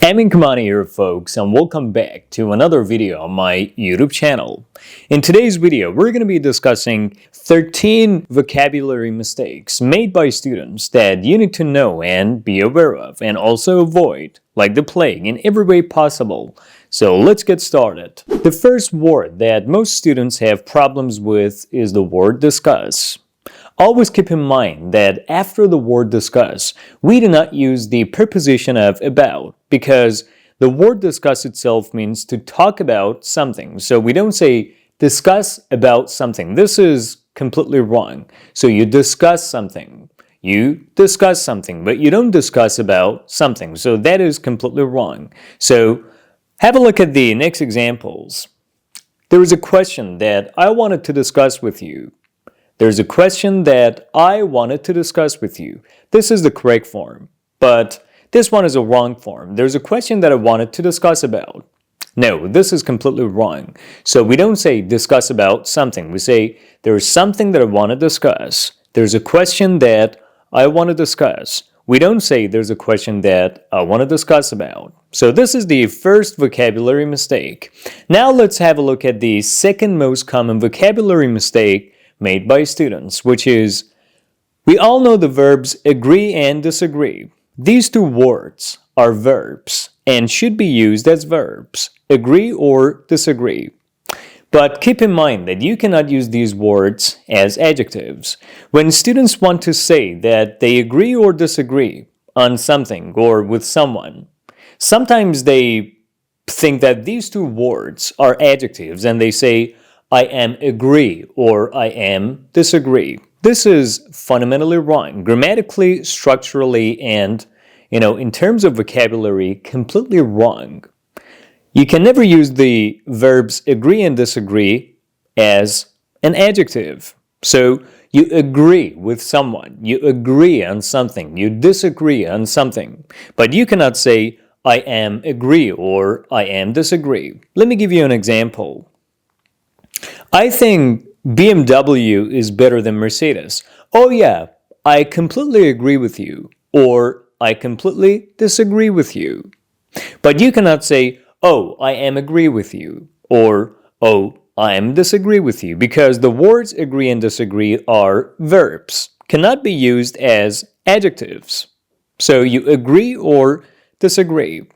Amin Kamani here, folks, and welcome back to another video on my YouTube channel. In today's video, we're going to be discussing 13 vocabulary mistakes made by students that you need to know and be aware of, and also avoid like the plague in every way possible. So let's get started. The first word that most students have problems with is the word discuss. Always keep in mind that after the word discuss, we do not use the preposition of about because the word discuss itself means to talk about something. So we don't say discuss about something. This is completely wrong. So you discuss something. You discuss something, but you don't discuss about something. So that is completely wrong. So have a look at the next examples. There is a question that I wanted to discuss with you. There's a question that I wanted to discuss with you. This is the correct form, but this one is a wrong form. There's a question that I wanted to discuss about. No, this is completely wrong. So we don't say discuss about something. We say there's something that I want to discuss. There's a question that I want to discuss. We don't say there's a question that I want to discuss about. So this is the first vocabulary mistake. Now let's have a look at the second most common vocabulary mistake made by students, which is, we all know the verbs agree and disagree. These two words are verbs and should be used as verbs, agree or disagree. But keep in mind that you cannot use these words as adjectives. When students want to say that they agree or disagree on something or with someone, sometimes they think that these two words are adjectives and they say, I am agree or I am disagree. This is fundamentally wrong, grammatically, structurally, and, in terms of vocabulary, completely wrong. You can never use the verbs agree and disagree as an adjective. So you agree with someone, you agree on something, you disagree on something, but you cannot say I am agree or I am disagree. Let me give you an example. I think BMW is better than Mercedes. Oh yeah, I completely agree with you, or I completely disagree with you. But you cannot say, oh, I am agree with you, or oh, I am disagree with you, because the words agree and disagree are verbs, cannot be used as adjectives. So you agree or disagree.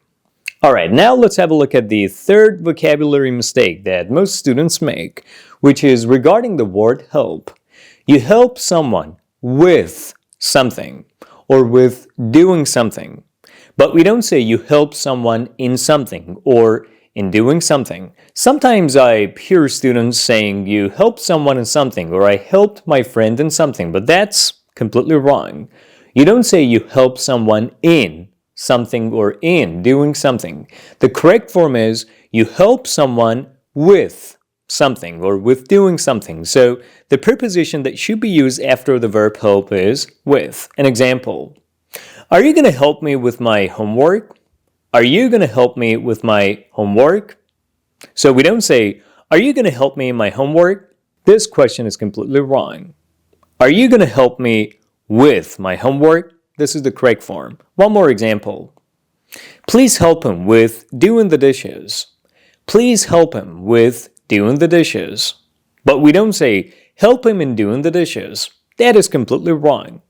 All right, now let's have a look at the third vocabulary mistake that most students make, which is regarding the word help. You help someone with something or with doing something, but we don't say you help someone in something or in doing something. Sometimes I hear students saying you helped someone in something or I helped my friend in something, but that's completely wrong. You don't say you help someone in something or in doing something. The correct form is you help someone with something or with doing something. So the preposition that should be used after the verb help is with. An example, are you going to help me with my homework? Are you going to help me with my homework? So we don't say, are you going to help me in my homework? This question is completely wrong. Are you going to help me with my homework? This is the correct form. One more example. Please help him with doing the dishes. Please help him with doing the dishes. But we don't say, help him in doing the dishes. That is completely wrong.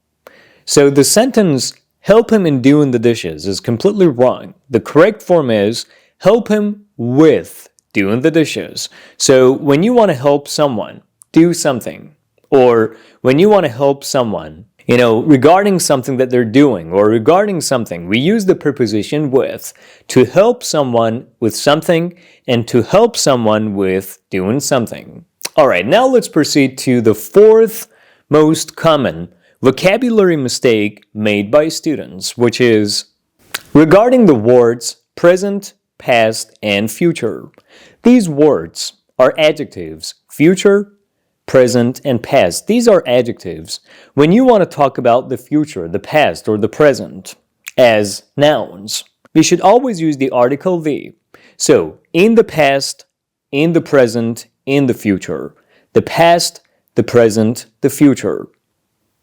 So the sentence, help him in doing the dishes, is completely wrong. The correct form is, help him with doing the dishes. So when you want to help someone do something, or when you want to help someone regarding something that they're doing or regarding something, we use the preposition with to help someone with something and to help someone with doing something. All right, now let's proceed to the fourth most common vocabulary mistake made by students, which is regarding the words present, past, and future. These words are adjectives, future, present, and past. These are adjectives. When you want to talk about the future, the past, or the present as nouns, you should always use the article the. So, in the past, in the present, in the future. The past, the present, the future.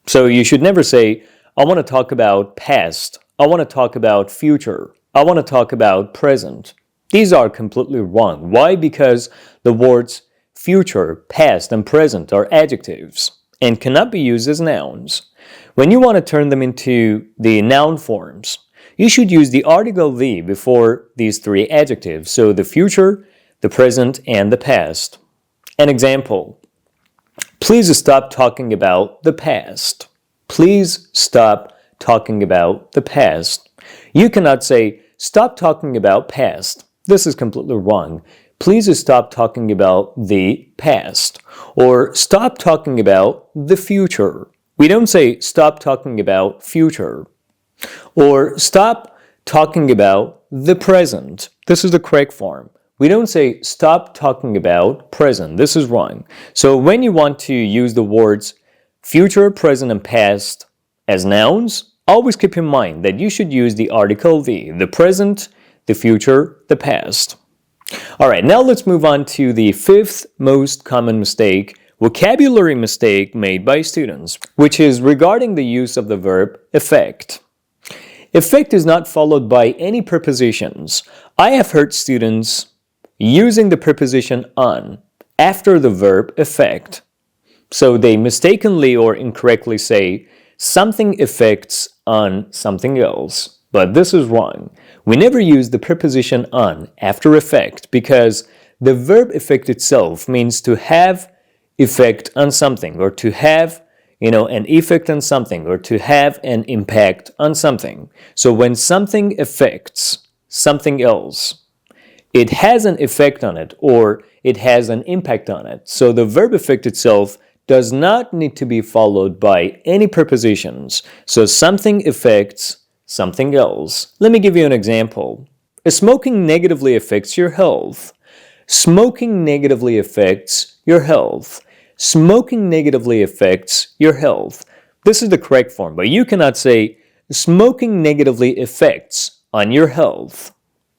So you should never say, I want to talk about past. I want to talk about future. I I want to talk about present. These are completely wrong. Why? Because the words future, past, and present are adjectives and cannot be used as nouns. When you want to turn them into the noun forms, you should use the article the before these three adjectives, so the future, the present, and the past. An example: please stop talking about the past. Please stop talking about the past. You cannot say, stop talking about past. This is completely wrong. Please stop talking about the past. Or stop talking about the future. We don't say, stop talking about future. Or stop talking about the present. This is the correct form. We don't say, stop talking about present. This is wrong. So when you want to use the words future, present, and past as nouns, always keep in mind that you should use the article the present, the future, the past. All right, now let's move on to the fifth most common mistake, vocabulary mistake made by students, which is regarding the use of the verb effect. Effect is not followed by any prepositions. I have heard students using the preposition on after the verb effect. So they mistakenly or incorrectly say, something affects on something else. But this is wrong. We never use the preposition on after effect because the verb effect itself means to have effect on something, or to have, an effect on something, or to have an impact on something. So when something affects something else, it has an effect on it, or it has an impact on it. So the verb effect itself does not need to be followed by any prepositions. So something affects something else. Let me give you an example. Smoking negatively affects your health. Smoking negatively affects your health. Smoking negatively affects your health. This is the correct form, but you cannot say smoking negatively affects on your health.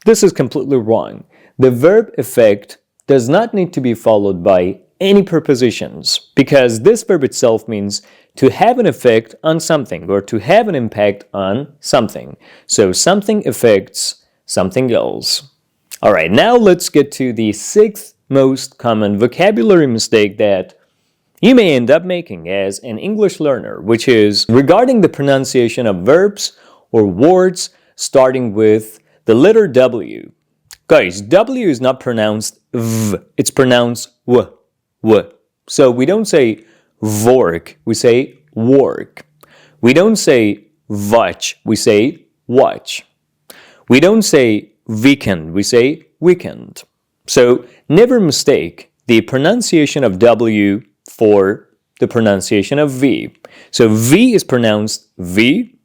This is completely wrong. The verb effect does not need to be followed by any prepositions because this verb itself means to have an effect on something or to have an impact on something. So something affects something else. All right, now let's get to the sixth most common vocabulary mistake that you may end up making as an English learner, which is regarding the pronunciation of verbs or words starting with the letter W. Guys, W is not pronounced V, it's pronounced W. So we don't say work, we say work. We don't say watch, we say watch. We don't say weekend, we say weekend. So never mistake the pronunciation of W for the pronunciation of V. So V is pronounced V,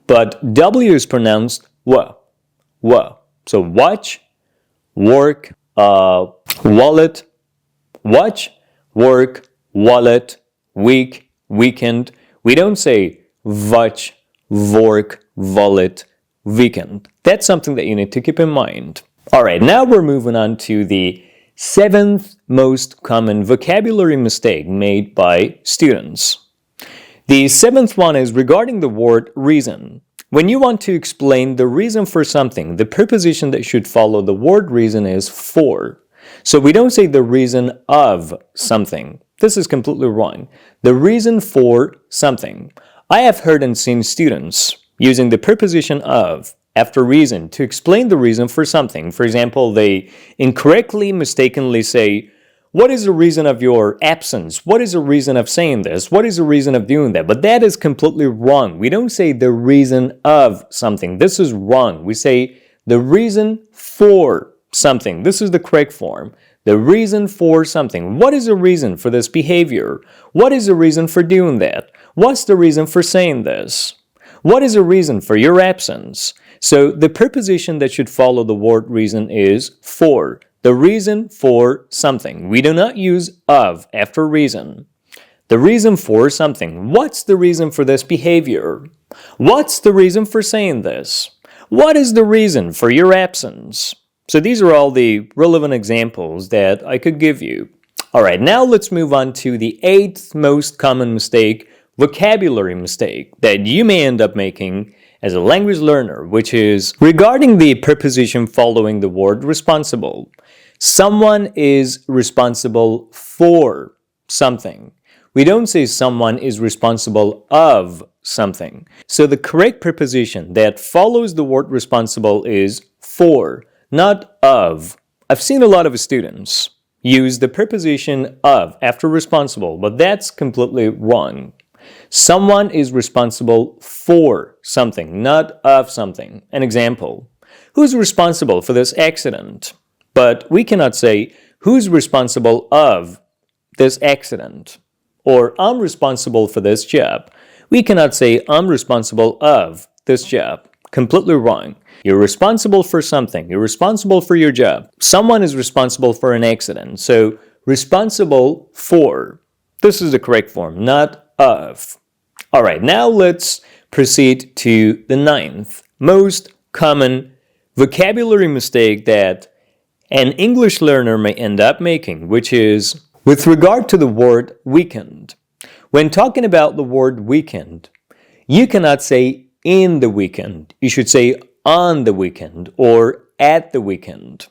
but W is pronounced W. So watch, work, wallet, watch, work, wallet, week, weekend. We don't say watch, work, wallet, weekend. That's something that you need to keep in mind. All right, now we're moving on to the seventh most common vocabulary mistake made by students. The seventh one is regarding the word reason. When you want to explain the reason for something, the preposition that should follow the word reason is for. So we don't say the reason of something. This is completely wrong. The reason for something. I have heard and seen students using the preposition of after reason to explain the reason for something. For example, they incorrectly, mistakenly say, what is the reason of your absence? What is the reason of saying this? What is the reason of doing that? But that is completely wrong. We don't say the reason of something. This is wrong. We say the reason for something. This is the correct form. The reason for something. What is the reason for this behavior? What is the reason for doing that? What's the reason for saying this? What is the reason for your absence? So the preposition that should follow the word reason is for. The reason for something. We do not use of after reason. The reason for something. What's the reason for this behavior? What's the reason for saying this? What is the reason for your absence? So these are all the relevant examples that I could give you. All right, now let's move on to the eighth most common mistake, vocabulary mistake, that you may end up making as a language learner, which is regarding the preposition following the word responsible. Someone is responsible for something. We don't say someone is responsible of something. So the correct preposition that follows the word responsible is for, not of. I've seen a lot of students use the preposition of after responsible, but that's completely wrong. Someone is responsible for something, not of something. An example, who's responsible for this accident? But we cannot say, who's responsible of this accident? Or I'm responsible for this job. We cannot say, I'm responsible of this job. Completely wrong. You're responsible for something. You're responsible for your job. Someone is responsible for an accident. So, responsible for. This is the correct form, not of. All right, now let's proceed to the 9th most common vocabulary mistake that an English learner may end up making, which is with regard to the word weekend. When talking about the word weekend, you cannot say in the weekend. You should say on the weekend or at the weekend.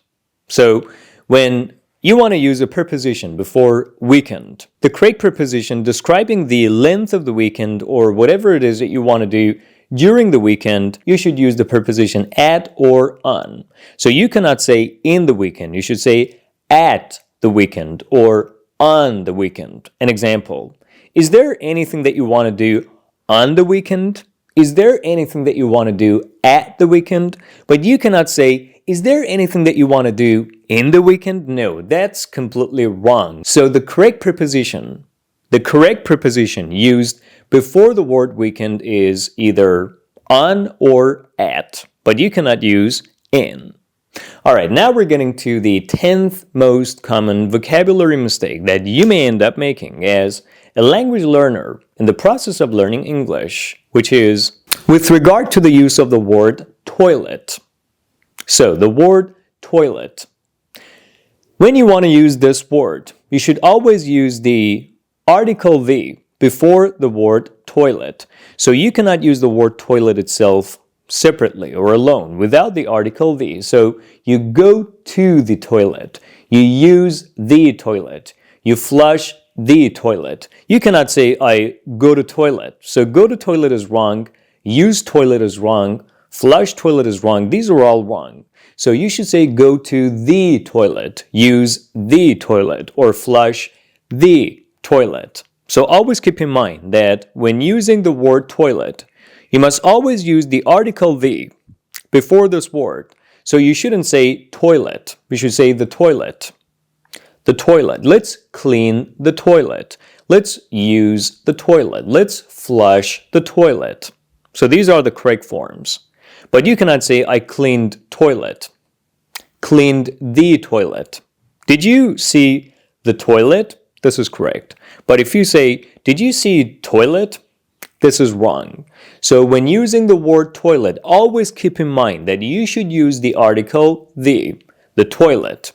So when you want to use a preposition before weekend, the correct preposition describing the length of the weekend or whatever it is that you want to do during the weekend, you should use the preposition at or on. So you cannot say in the weekend. You should say at the weekend or on the weekend. An example, is there anything that you want to do on the weekend? Is there anything that you want to do at the weekend? But you cannot say, is there anything that you want to do in the weekend? No, that's completely wrong. So the correct preposition used before the word weekend is either on or at, but you cannot use in. All right, now we're getting to the 10th most common vocabulary mistake that you may end up making as a language learner in the process of learning English, which is with regard to the use of the word toilet. So, the word toilet. When you want to use this word, you should always use the article the before the word toilet. So you cannot use the word toilet itself separately or alone without the article the. So you go to the toilet. You use the toilet. You flush the toilet. You cannot say, I go to toilet. So go to toilet is wrong. Use toilet is wrong. Flush toilet is wrong. These are all wrong. So you should say go to the toilet. Use the toilet or flush the toilet. So always keep in mind that when using the word toilet, you must always use the article the before this word. So you shouldn't say toilet. You should say the toilet. The toilet. Let's clean the toilet. Let's use the toilet. Let's flush the toilet. So these are the correct forms. But you cannot say, I cleaned toilet. Cleaned the toilet. Did you see the toilet? This is correct. But if you say, did you see toilet? This is wrong. So when using the word toilet, always keep in mind that you should use the article the toilet.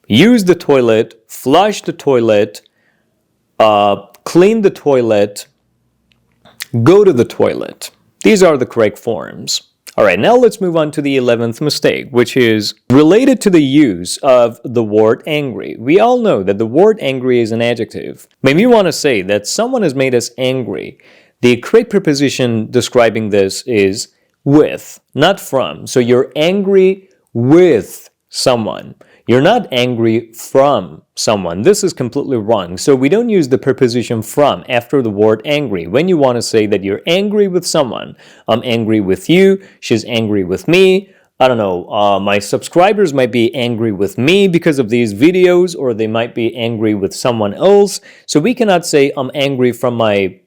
Use the toilet, flush the toilet, clean the toilet, go to the toilet. These are the correct forms. All right, now let's move on to the 11th mistake, which is related to the use of the word angry. We all know that the word angry is an adjective. Maybe you want to say that someone has made us angry. The correct preposition describing this is with, not from. So you're angry with someone. You're not angry from someone. This is completely wrong. So we don't use the preposition from after the word angry. When you want to say that you're angry with someone, I'm angry with you, she's angry with me, I don't know, my subscribers might be angry with me because of these videos, or they might be angry with someone else. So we cannot say I'm angry from my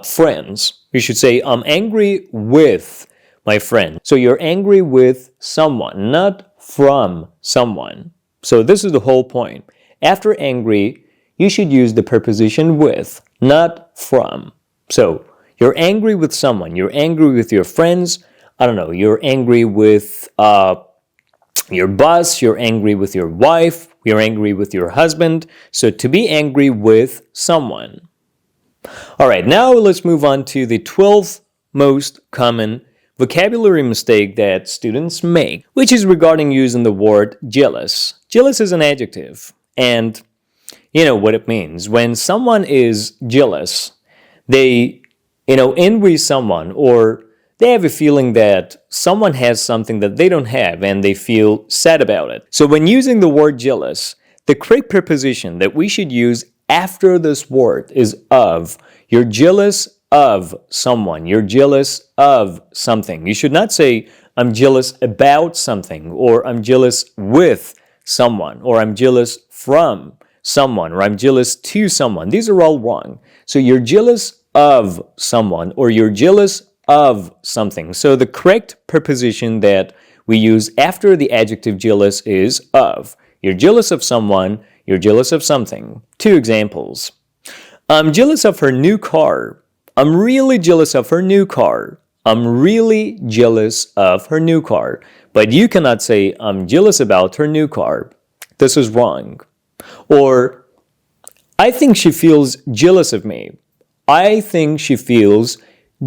friends. We should say I'm angry with my friend. So you're angry with someone, not from someone. So this is the whole point. After angry, you should use the preposition with, not from. So you're angry with someone. You're angry with your friends. I don't know. You're angry with your boss. You're angry with your wife. You're angry with your husband. So to be angry with someone. All right, now let's move on to the 12th most common vocabulary mistake that students make, which is regarding using the word jealous. Jealous is an adjective, and you know what it means. When someone is jealous, they, envy someone, or they have a feeling that someone has something that they don't have and they feel sad about it. So when using the word jealous, the correct preposition that we should use after this word is of. You're jealous of someone. You're jealous of something. You should not say, I'm jealous about something, or I'm jealous with someone, or I'm jealous from someone, or I'm jealous to someone. These are all wrong. So you're jealous of someone, or you're jealous of something. So the correct preposition that we use after the adjective jealous is of. You're jealous of someone, you're jealous of something. Two examples. I'm jealous of her new car. I'm really jealous of her new car. I'm really jealous of her new car. But you cannot say, I'm jealous about her new car. This is wrong. Or, I think she feels jealous of me. I think she feels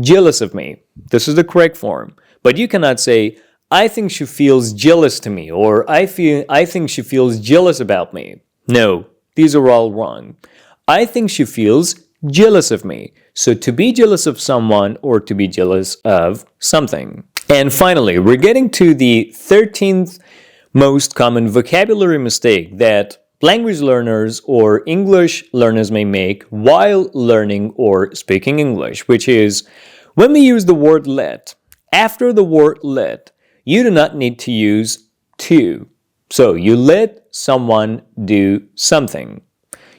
jealous of me. This is the correct form. But you cannot say, I think she feels jealous to me, or I think she feels jealous about me. No, these are all wrong. I think she feels jealous of me. So to be jealous of someone or to be jealous of something. And finally, we're getting to the 13th most common vocabulary mistake that language learners or English learners may make while learning or speaking English, which is when we use the word let, after the word let, you do not need to use to. So you let someone do something.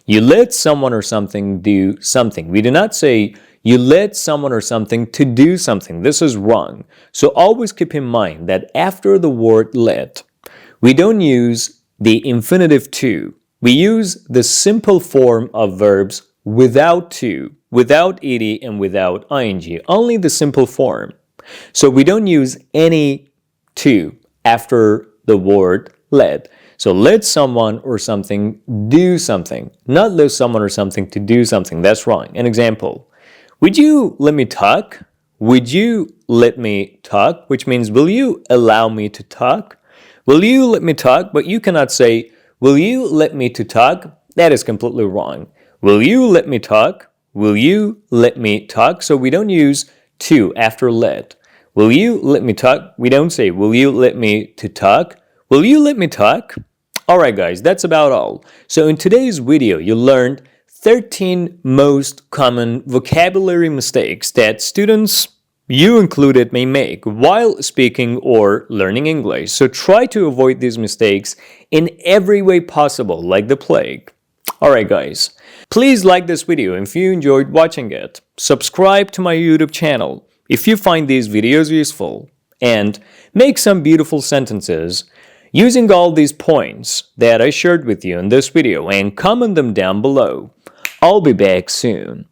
You let someone or something do something. We do not say you let someone or something to do something. This is wrong. So always keep in mind that after the word let, we don't use the infinitive to. We use the simple form of verbs without to, without ed, and without ing. Only the simple form. So we don't use any to after the word let. So let someone or something do something, not let someone or something to do something. That's wrong. An example. Would you let me talk? Would you let me talk? Which means, will you allow me to talk? Will you let me talk? But you cannot say, will you let me to talk? That is completely wrong. Will you let me talk? Will you let me talk? So we don't use to after let. Will you let me talk? We don't say, will you let me to talk? Will you let me talk? Alright guys, that's about all. So in today's video, you learned 13 most common vocabulary mistakes that students, you included, may make while speaking or learning English. So try to avoid these mistakes in every way possible, like the plague. Alright guys, please like this video if you enjoyed watching it. Subscribe to my YouTube channel if you find these videos useful. And make some beautiful sentences using all these points that I shared with you in this video and comment them down below. I'll be back soon.